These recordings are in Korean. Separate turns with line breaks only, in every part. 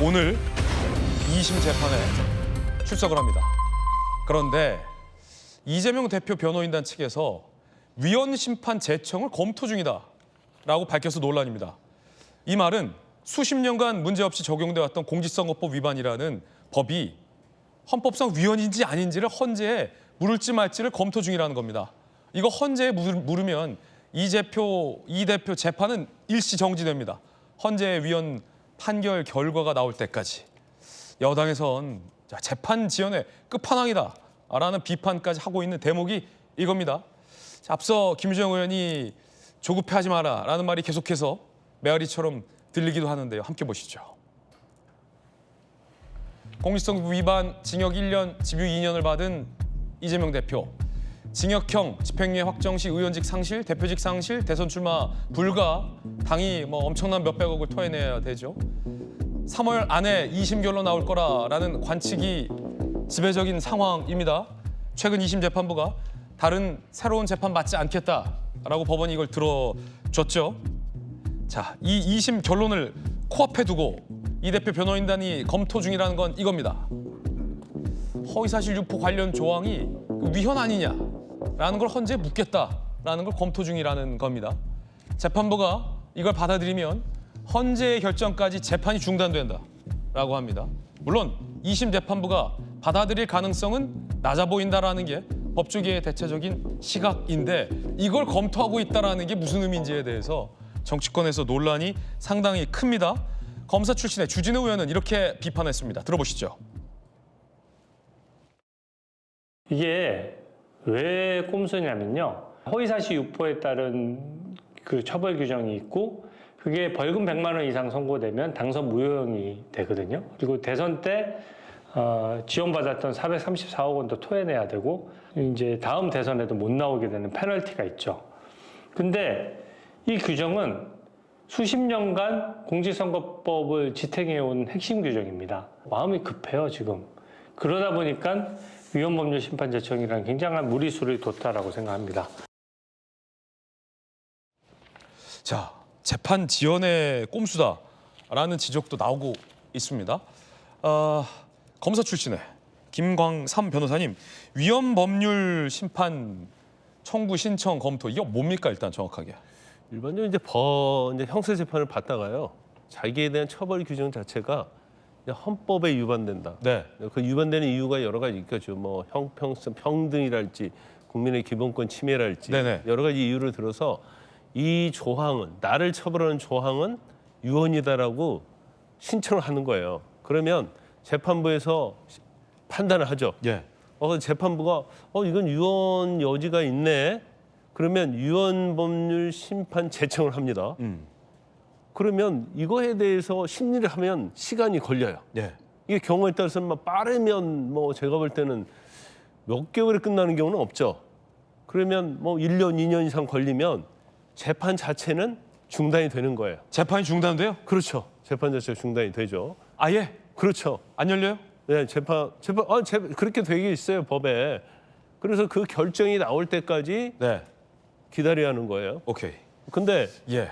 오늘 2심 재판에 출석을 합니다. 그런데 이재명 대표 변호인단 측에서 위헌 심판 재청을 검토 중이다라고 밝혀서 논란입니다. 이 말은 수십 년간 문제없이 적용돼 왔던 공직선거법 위반이라는 법이 헌법상 위헌인지 아닌지를 헌재에 물을지 말지를 검토 중이라는 겁니다. 이거 헌재에 물으면 이 대표 재판은 일시 정지됩니다. 헌재의 위헌 판결 결과가 나올 때까지. 여당에선 재판 지연의 끝판왕이다라는 비판까지 하고 있는 대목이 이겁니다. 앞서 김주영 의원이 조급해하지 마라라는 말이 계속해서 메아리처럼 들리기도 하는데요. 함께 보시죠. 공직선거법 위반 징역 1년, 집유 2년을 받은 이재명 대표. 징역형 집행유예 확정 시 의원직 상실, 대표직 상실, 대선 출마 불가. 당이 엄청난 몇백억을 토해내야 되죠. 3월 안에 2심 결론 나올 거라는 관측이 지배적인 상황입니다. 최근 2심 재판부가 다른 새로운 재판 받지 않겠다라고 법원이 이걸 들어줬죠. 자, 이 2심 결론을 코앞에 두고 이 대표 변호인단이 검토 중이라는 건 이겁니다. 허위사실 유포 관련 조항이 위헌 아니냐라는 걸 헌재에 묻겠다라는 걸 검토 중이라는 겁니다. 재판부가 이걸 받아들이면 헌재의 결정까지 재판이 중단된다라고 합니다. 물론 2심 재판부가 받아들일 가능성은 낮아 보인다라는 게 법조계의 대체적인 시각인데 이걸 검토하고 있다라는 게 무슨 의미인지에 대해서 정치권에서 논란이 상당히 큽니다. 검사 출신의 주진우 의원은 이렇게 비판했습니다. 들어보시죠.
이게 왜 꼼수냐면요. 허위사실 유포에 따른 그 처벌 규정이 있고 그게 벌금 100만 원 이상 선고되면 당선 무효형이 되거든요. 그리고 대선 때 지원받았던 434억 원도 토해내야 되고 이제 다음 대선에도 못 나오게 되는 페널티가 있죠. 근데 이 규정은 수십 년간 공직선거법을 지탱해온 핵심 규정입니다. 마음이 급해요, 지금. 그러다 보니까 위헌법률심판재청이라는 굉장한 무리수를 뒀다라고 생각합니다.
자, 재판 지연의 꼼수다라는 지적도 나오고 있습니다. 검사 출신의 김광삼 변호사님, 위헌법률 심판 청구 신청 검토 이거 뭡니까 일단 정확하게?
일반적으로 이제 형사 재판을 받다가요, 자기에 대한 처벌 규정 자체가 헌법에 위반된다.
네.
그 위반되는 이유가 여러 가지 있겠죠. 뭐 형평성, 평등이랄지, 국민의 기본권 침해랄지
네네.
여러 가지 이유를 들어서 이 조항은 나를 처벌하는 조항은 위헌이다라고 신청을 하는 거예요. 그러면 재판부에서 판단을 하죠.
예.
재판부가 이건 위헌 여지가 있네. 그러면 위헌법률 심판 재청을 합니다. 그러면 이거에 대해서 심리를 하면 시간이 걸려요.
예.
이게 경우에 따라서는 빠르면 제가 볼 때는 몇 개월에 끝나는 경우는 없죠. 그러면 1년, 2년 이상 걸리면 재판 자체는 중단이 되는 거예요.
재판이 중단돼요?
그렇죠. 재판 자체가 중단이 되죠.
아예?
그렇죠.
안 열려요?
네, 그렇게 되게 있어요, 법에. 그래서 그 결정이 나올 때까지
네.
기다려야 하는 거예요.
오케이.
근데
예.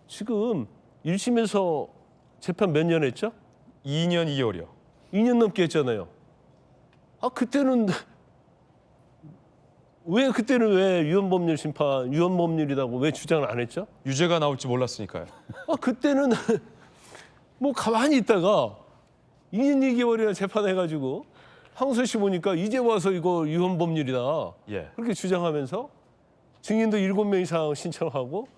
지금 1심에서 재판 몇 년 했죠?
2년 2개월이요.
2년 넘게 했잖아요. 그때는 왜 위헌법률 심판, 위헌법률이라고 왜 주장을 안 했죠?
유죄가 나올지 몰랐으니까요.
그때는 가만히 있다가 2년 2개월이나 재판해가지고 항소시 보니까 이제 와서 이거 위헌법률이다.
예.
그렇게 주장하면서 증인도 7명 이상 신청하고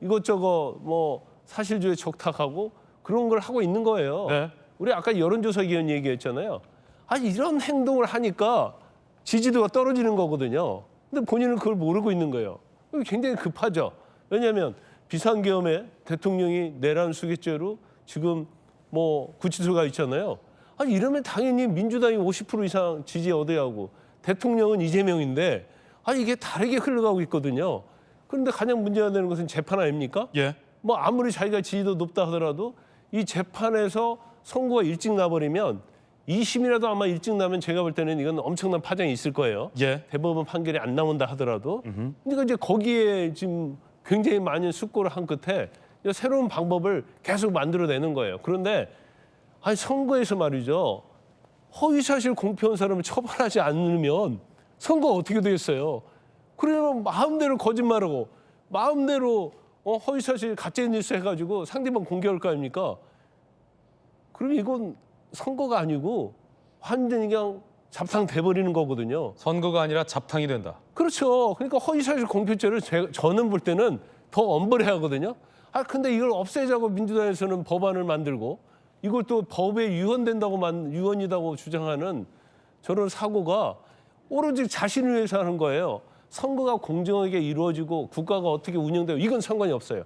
이것저것 사실주의 적탁하고 그런 걸 하고 있는 거예요.
네.
우리 아까 여론조사 기관 얘기했잖아요. 이런 행동을 하니까 지지도가 떨어지는 거거든요. 근데 본인은 그걸 모르고 있는 거예요. 굉장히 급하죠. 왜냐하면 비상계엄에 대통령이 내란 수괴죄로 지금 구치소가 있잖아요. 이러면 당연히 민주당이 50% 이상 지지 얻어야 하고 대통령은 이재명인데 이게 다르게 흘러가고 있거든요. 그런데 가장 문제가 되는 것은 재판 아닙니까?
예.
아무리 자기가 지지도 높다 하더라도 이 재판에서 선고가 일찍 나버리면 2심이라도 아마 일찍 나면 제가 볼 때는 이건 엄청난 파장이 있을 거예요.
예.
대법원 판결이 안 나온다 하더라도. 그러니까 이제 거기에 지금 굉장히 많은 숙고를 한 끝에 새로운 방법을 계속 만들어내는 거예요. 그런데 아니 선거에서 말이죠. 허위사실 공표한 사람을 처벌하지 않으면 선거가 어떻게 되겠어요? 그러면 마음대로 거짓말하고 마음대로 허위사실 가짜뉴스 해가지고 상대방 공개할 거 아닙니까? 그럼 이건 선거가 아니고 완전히 그냥 잡탕 돼버리는 거거든요.
선거가 아니라 잡탕이 된다.
그렇죠. 그러니까 허위사실 공표죄를 저는 볼 때는 더 엄벌해야 하거든요. 근데 이걸 없애자고 민주당에서는 법안을 만들고 이걸 또 법에 유언이라고 주장하는 저런 사고가 오로지 자신을 위해서 하는 거예요. 선거가 공정하게 이루어지고 국가가 어떻게 운영되고 이건 상관이 없어요.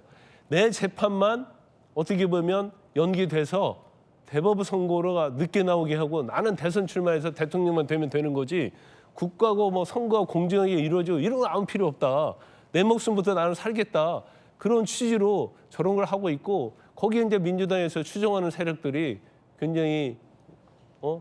내 재판만 어떻게 보면 연기돼서 대법원 선고가 늦게 나오게 하고 나는 대선 출마해서 대통령만 되면 되는 거지 국가고 뭐 선거가 공정하게 이루어지고 이런 거 아무 필요 없다. 내 목숨부터 나는 살겠다. 그런 취지로 저런 걸 하고 있고 거기에 이제 민주당에서 추종하는 세력들이 굉장히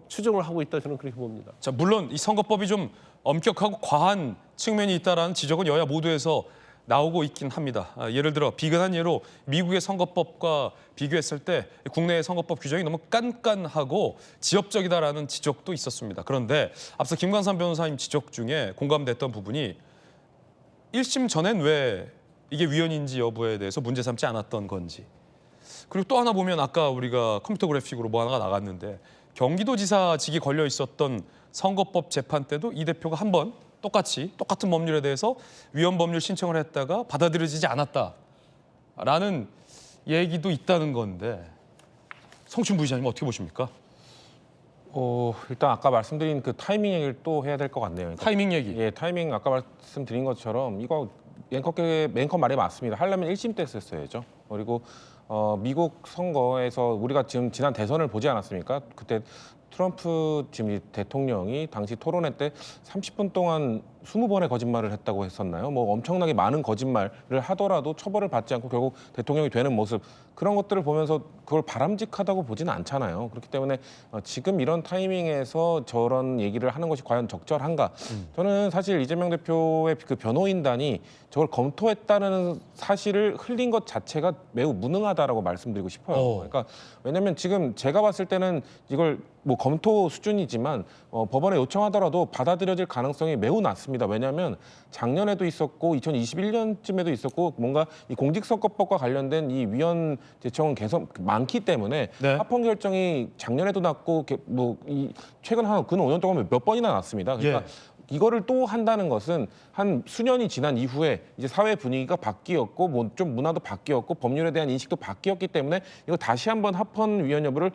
추종을 하고 있다 저는 그렇게 봅니다.
자, 물론 이 선거법이 좀 엄격하고 과한 측면이 있다라는 지적은 여야 모두에서 나오고 있긴 합니다. 예를 들어 비근한 예로 미국의 선거법과 비교했을 때 국내의 선거법 규정이 너무 깐깐하고 지엽적이다라는 지적도 있었습니다. 그런데 앞서 김광삼 변호사님 지적 중에 공감됐던 부분이 1심 전엔 왜 이게 위헌인지 여부에 대해서 문제 삼지 않았던 건지. 그리고 또 하나 보면 아까 우리가 컴퓨터 그래픽으로 뭐 하나가 나갔는데 경기도지사직이 걸려 있었던 선거법 재판 때도 이 대표가 한 번 똑같은 법률에 대해서 위헌 법률 신청을 했다가 받아들여지지 않았다라는 얘기도 있다는 건데 성춘 부의장님 어떻게 보십니까?
일단 아까 말씀드린 그 타이밍 얘기를 또 해야 될 것 같네요. 그러니까
타이밍 얘기.
예, 타이밍 아까 말씀드린 것처럼 이거 앵커 말이 맞습니다. 하려면 1심 때 했었어야죠. 그리고 미국 선거에서 우리가 지금 지난 대선을 보지 않았습니까? 그때 트럼프 지금 대통령이 당시 토론회 때 30분 동안 20번의 거짓말을 했다고 했었나요? 뭐 엄청나게 많은 거짓말을 하더라도 처벌을 받지 않고 결국 대통령이 되는 모습 그런 것들을 보면서 그걸 바람직하다고 보지는 않잖아요. 그렇기 때문에 지금 이런 타이밍에서 저런 얘기를 하는 것이 과연 적절한가? 저는 사실 이재명 대표의 그 변호인단이 저걸 검토했다는 사실을 흘린 것 자체가 매우 무능하다라고 말씀드리고 싶어요. 그러니까 왜냐하면 지금 제가 봤을 때는 이걸 뭐 검토 수준이지만 법원에 요청하더라도 받아들여질 가능성이 매우 낮습니다. 왜냐하면 작년에도 있었고 2021년쯤에도 있었고 뭔가 이 공직선거법과 관련된 이 위헌 제청은 계속 많기 때문에
네. 합헌
합헌 결정이 작년에도 났고 뭐 이 최근 한 근 5년 동안 몇 번이나 났습니다. 그러니까 이거를 또 한다는 것은 한 수년이 지난 이후에 이제 사회 분위기가 바뀌었고 뭐 좀 문화도 바뀌었고 법률에 대한 인식도 바뀌었기 때문에 이거 다시 한번 합헌 위헌 여부를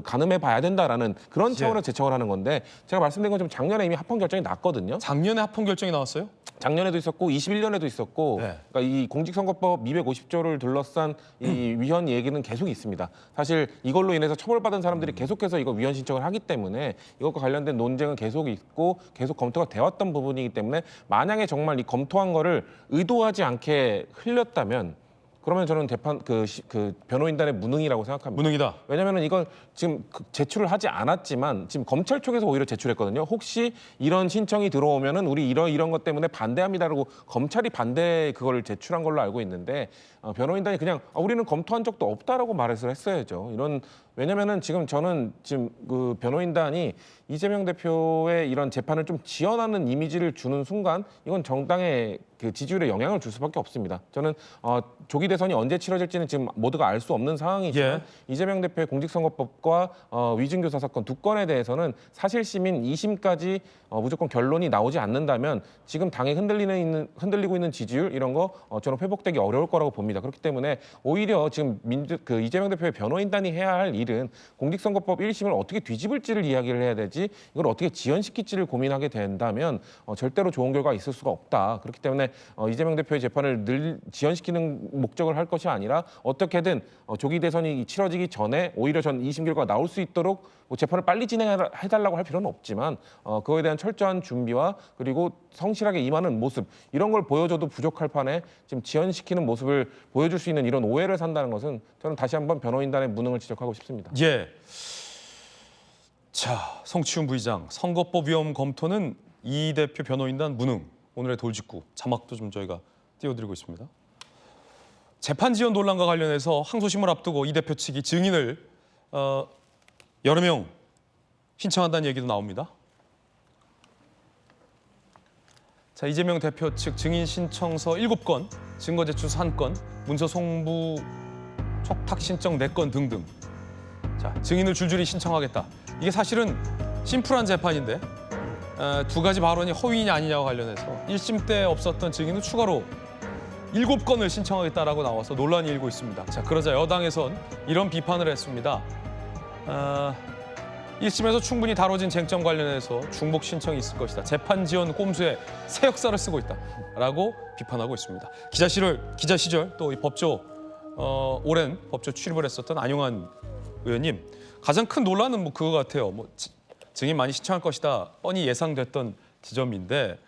가늠해 봐야 된다라는 그런 차원의 제청을 하는 건데 제가 말씀드린 것처럼 작년에 이미 합헌 결정이 났거든요.
작년에 합헌 결정이 나왔어요?
작년에도 있었고 21년에도 있었고
네.
그러니까 이 공직선거법 250조를 둘러싼 이 위헌 얘기는 계속 있습니다. 사실 이걸로 인해서 처벌받은 사람들이 계속해서 이거 위헌 신청을 하기 때문에 이것과 관련된 논쟁은 계속 있고 계속 검토가 되었던 부분이기 때문에 만약에 정말 이 검토한 거를 의도하지 않게 흘렸다면 그러면 저는 그 변호인단의 무능이라고 생각합니다.
무능이다.
왜냐하면 이건 지금 제출을 하지 않았지만 지금 검찰 쪽에서 오히려 제출했거든요. 혹시 이런 신청이 들어오면은 우리 이런 것 때문에 반대합니다라고 검찰이 반대 그걸 제출한 걸로 알고 있는데 변호인단이 그냥 우리는 검토한 적도 없다라고 말해서 했어야죠. 왜냐면은 저는 그 변호인단이 이재명 대표의 이런 재판을 좀 지연하는 이미지를 주는 순간 이건 정당의 그 지지율에 영향을 줄 수밖에 없습니다. 저는 조기 대선이 언제 치러질지는 지금 모두가 알 수 없는 상황이지만 이재명 대표의 공직선거법과 위증교사 사건 두 건에 대해서는 사실심인 2심까지 무조건 결론이 나오지 않는다면 지금 당이 흔들리고 있는 지지율 이런 거 저는 회복되기 어려울 거라고 봅니다. 그렇기 때문에 오히려 지금 이재명 대표의 변호인단이 해야 할 일은 공직선거법 1심을 어떻게 뒤집을지를 이야기를 해야 되지 이걸 어떻게 지연시킬지를 고민하게 된다면 절대로 좋은 결과가 있을 수가 없다. 그렇기 때문에 이재명 대표의 재판을 지연시키는 목적을 할 것이 아니라 어떻게든 조기 대선이 치러지기 전에 오히려 전 2심 결과가 나올 수 있도록 뭐 재판을 빨리 진행해달라고 할 필요는 없지만 그거에 대한 철저한 준비와 그리고 성실하게 임하는 모습 이런 걸 보여줘도 부족할 판에 지금 지연시키는 모습을 보여줄 수 있는 이런 오해를 산다는 것은 저는 다시 한번 변호인단의 무능을 지적하고 싶습니다.
예. 자, 성치훈 부의장, 선거법 위헌 검토는 이 대표 변호인단 무능. 오늘의 돌직구 자막도 좀 저희가 띄워드리고 있습니다. 재판 지연 논란과 관련해서 항소심을 앞두고 이 대표 측이 증인을 여러 명 신청한다는 얘기도 나옵니다. 자, 이재명 대표 측 증인 신청서 7건, 증거 제출서 1건, 문서 송부 촉탁 신청 4건 등등. 자, 증인을 줄줄이 신청하겠다. 이게 사실은 심플한 재판인데 두 가지 발언이 허위냐 아니냐와 관련해서 1심 때 없었던 증인을 추가로 7건을 신청하겠다라고 나와서 논란이 일고 있습니다. 자, 그러자 여당에선 이런 비판을 했습니다. 1심에서 충분히 다뤄진 쟁점 관련해서 중복 신청이 있을 것이다. 재판 지연 꼼수에 새 역사를 쓰고 있다라고 비판하고 있습니다. 기자 시절 또 이 법조 오랜 법조 출입을 했었던 안용환 의원님, 가장 큰 논란은 뭐 그거 같아요. 뭐 증인 많이 신청할 것이다 뻔히 예상됐던 지점인데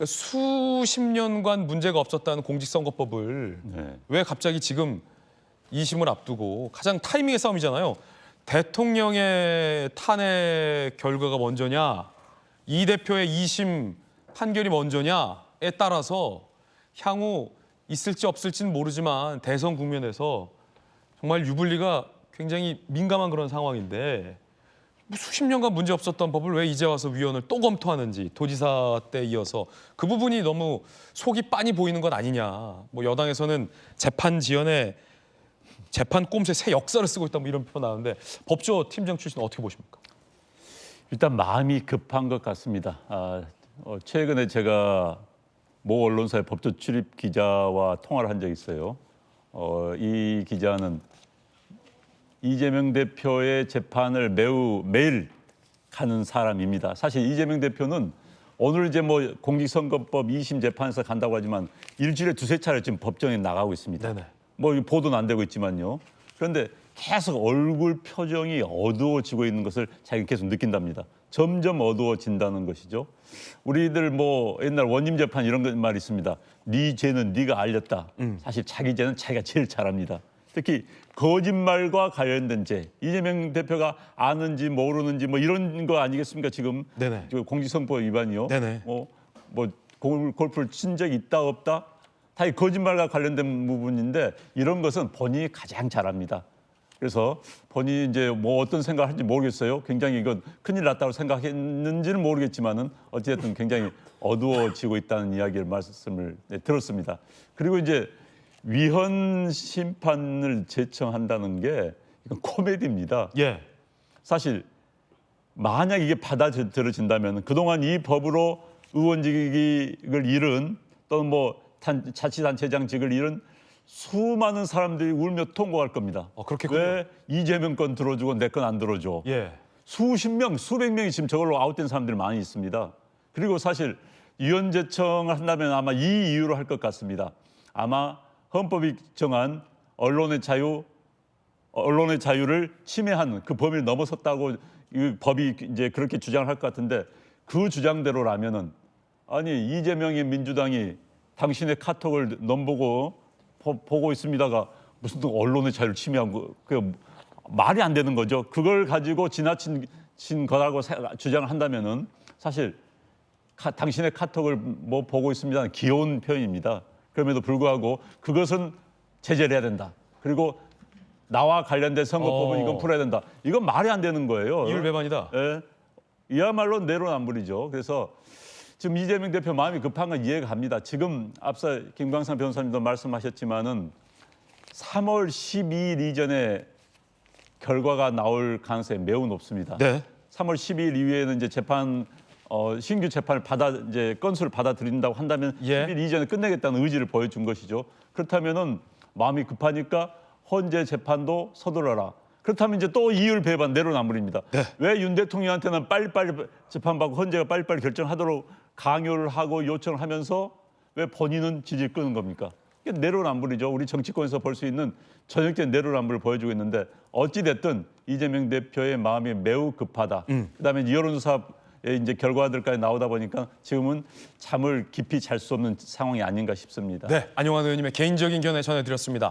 수십 년간 문제가 없었다는 공직선거법을 왜 갑자기 지금 2심을 앞두고 가장 타이밍의 싸움이잖아요. 대통령의 탄핵 결과가 먼저냐, 이 대표의 2심 판결이 먼저냐에 따라서 향후 있을지 없을지는 모르지만 대선 국면에서 정말 유불리가 굉장히 민감한 그런 상황인데 수십 년간 문제 없었던 법을 왜 이제 와서 위원을 또 검토하는지, 도지사 때 이어서 그 부분이 너무 속이 빤히 보이는 것 아니냐. 뭐 여당에서는 재판 지연에 재판 꼼수에 새 역사를 쓰고 있다 뭐 이런 비판 나오는데 법조 팀장 출신 어떻게 보십니까?
일단 마음이 급한 것 같습니다. 최근에 제가 모 언론사의 법조 출입 기자와 통화를 한 적이 있어요. 이 기자는 이재명 대표의 재판을 매일 가는 사람입니다. 사실 이재명 대표는 오늘 이제 뭐 공직선거법 2심 재판에서 간다고 하지만 일주일에 두세 차례 지금 법정에 나가고 있습니다.
네네.
뭐 보도는 안 되고 있지만요. 그런데 계속 얼굴 표정이 어두워지고 있는 것을 자기가 계속 느낀답니다. 점점 어두워진다는 것이죠. 우리들 뭐 옛날 원님 재판 이런 말 있습니다. 네 죄는 네가 알렸다. 사실 자기 죄는 자기가 제일 잘합니다. 특히 거짓말과 관련된 죄, 이재명 대표가 아는지 모르는지 뭐 이런 거 아니겠습니까? 지금
네네.
공직선거법 위반이요.
네네.
뭐 골프를 친 적이 있다 없다? 다 이 거짓말과 관련된 부분인데 이런 것은 본인이 가장 잘합니다. 그래서 본인이 이제 뭐 어떤 생각을 할지 모르겠어요. 굉장히 이건 큰일 났다고 생각했는지는 모르겠지만은 어찌됐든 굉장히 어두워지고 있다는 이야기를 말씀을 들었습니다. 그리고 이제 위헌 심판을 제청한다는 게 이건 코미디입니다.
예.
사실 만약 이게 받아들여진다면 그동안 이 법으로 의원직을 잃은 또는 뭐 자치단체장직을 잃은 수많은 사람들이 울며 통곡할 겁니다.
그렇겠군요.
왜 이재명 건 들어주고 내 건 안 들어줘?
예.
수십 명, 수백 명이 지금 저걸로 아웃된 사람들이 많이 있습니다. 그리고 사실 위헌 제청을 한다면 아마 이 이유로 할 것 같습니다. 아마 헌법이 정한 언론의 자유를 침해한 그 범위를 넘어섰다고 이 법이 이제 그렇게 주장을 할 것 같은데 그 주장대로라면은 아니 이재명의 민주당이 당신의 카톡을 넘보고 보고 있습니다가 무슨 언론의 자유를 침해한 거 그 말이 안 되는 거죠. 그걸 가지고 지나친 거라고 주장을 한다면은 사실 당신의 카톡을 뭐 보고 있습니다는 귀여운 표현입니다. 그럼에도 불구하고 그것은 제재를 해야 된다. 그리고 나와 관련된 선거법은 이건 풀어야 된다. 이건 말이 안 되는 거예요.
이율배반이다.
예, 이야말로 내로남불이죠. 그래서 지금 이재명 대표 마음이 급한 건 이해가 갑니다. 지금 앞서 김광상 변호사님도 말씀하셨지만은 3월 12일 이전에 결과가 나올 가능성이 매우 높습니다.
네.
3월 12일 이후에는 이제 재판 신규 재판을 이제 건수를 받아들인다고 한다면
예.
10일 이전에 끝내겠다는 의지를 보여준 것이죠. 그렇다면은 마음이 급하니까 헌재 재판도 서둘러라. 그렇다면 이제 또 이율 배반 내로남불입니다.
네.
왜 윤 대통령한테는 빨리빨리 재판받고 헌재가 빨리빨리 결정하도록 강요를 하고 요청을 하면서 왜 본인은 지지를 끄는 겁니까? 이게 내로남불이죠. 우리 정치권에서 볼 수 있는 전형적인 내로남불을 보여주고 있는데 어찌 됐든 이재명 대표의 마음이 매우 급하다. 그다음에 여론조사의 이제 결과들까지 나오다 보니까 지금은 잠을 깊이 잘 수 없는 상황이 아닌가 싶습니다.
네, 안용환 의원님의 개인적인 견해 전해드렸습니다.